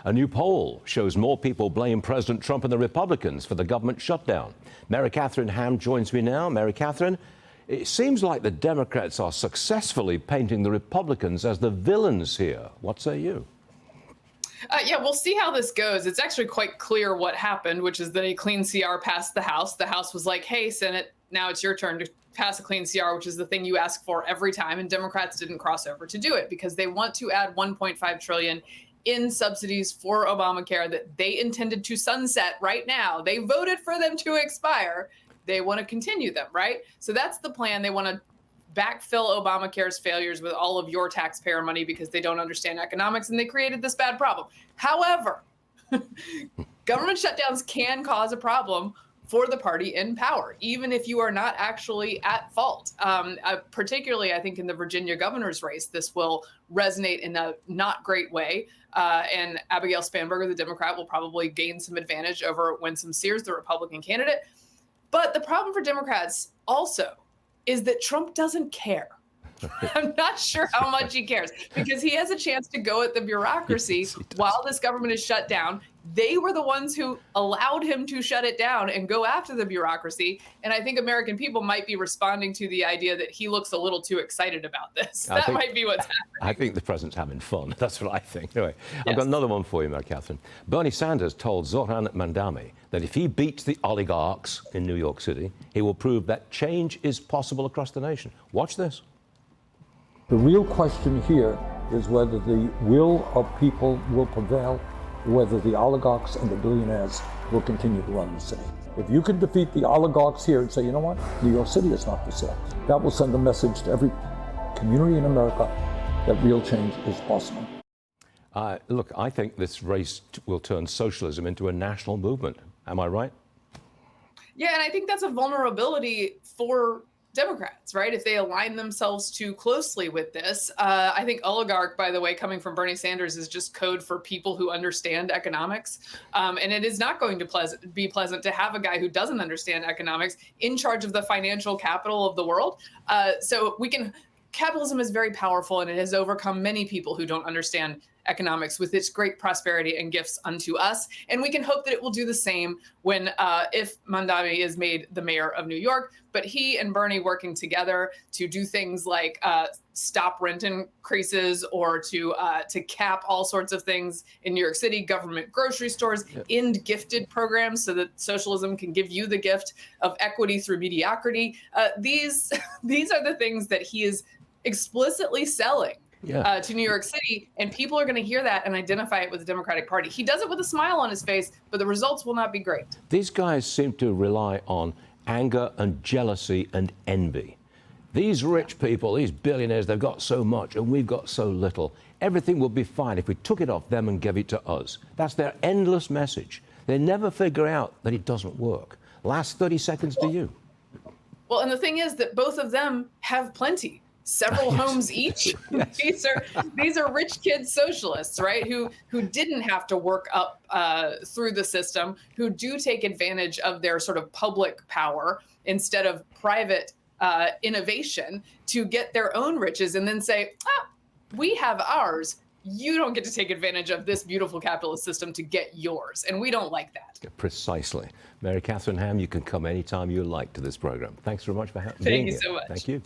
A new poll shows more people blame President Trump and the Republicans for the government shutdown. Mary Katharine Ham joins me now. Mary Katharine, it seems like the Democrats are successfully painting the Republicans as the villains here. What say you? Yeah, we'll see how this goes. It's actually quite clear what happened, which is that a clean CR passed the House. The House was like, hey, Senate, now it's your turn to pass a clean CR, which is the thing you ask for every time. And Democrats didn't cross over to do it because they want to add $1.5 trillion in subsidies for Obamacare that they intended to sunset right now. They voted for them to expire. They want to continue them, right? So that's the plan. They want to backfill Obamacare's failures with all of your taxpayer money because they don't understand economics and they created this bad problem. However, government shutdowns can cause a problem for the party in power, even if you are not actually at fault. Particularly, I think in the Virginia governor's race, this will resonate in a not great way. And Abigail Spanberger, the Democrat, will probably gain some advantage over Winsome Sears, the Republican candidate. But the problem for Democrats also is that Trump doesn't care. I'm not sure how much he cares because he has a chance to go at the bureaucracy yes, while this government is shut down. They were the ones who allowed him to shut it down and go after the bureaucracy. And I think American people might be responding to the idea that he looks a little too excited about this. That might be what's happening. I think the president's having fun. That's what I think. Anyway, yes. I've got another one for you, Mary Katharine. Bernie Sanders told Zohran Mandami that if he beats the oligarchs in New York City, he will prove that change is possible across the nation. Watch this. The real question here is whether the will of people will prevail, whether the oligarchs and the billionaires will continue to run the city. If you can defeat the oligarchs here and say, you know what, New York City is not for sale, that will send a message to every community in America that real change is possible. Look, I think this race will turn socialism into a national movement. Am I right? Yeah, and I think that's a vulnerability for Democrats, right? If they align themselves too closely with this. I think oligarch, by the way, coming from Bernie Sanders is just code for people who understand economics. And it is not going to be pleasant to have a guy who doesn't understand economics in charge of the financial capital of the world. Capitalism is very powerful and it has overcome many people who don't understand economics with its great prosperity and gifts unto us. And we can hope that it will do the same when, if Mandami is made the mayor of New York, but he and Bernie working together to do things like stop rent increases or to cap all sorts of things in New York City, government grocery stores, end gifted programs so that socialism can give you the gift of equity through mediocrity. These are the things that he is explicitly selling to New York City, and people are going to hear that and identify it with the Democratic Party. He does it with a smile on his face, but the results will not be great. These guys seem to rely on anger and jealousy and envy. These rich people, these billionaires, they've got so much and we've got so little. Everything will be fine if we took it off them and gave it to us. That's their endless message. They never figure out that it doesn't work. Last 30 seconds to you. Well, and the thing is that both of them have plenty. Several homes each. Yes. These are rich kid socialists, right? Who didn't have to work up through the system, who do take advantage of their sort of public power instead of private innovation to get their own riches and then say, we have ours. You don't get to take advantage of this beautiful capitalist system to get yours. And we don't like that. Precisely. Mary Katharine Ham, you can come anytime you like to this program. Thanks very much for being here. Thank you so much. Thank you.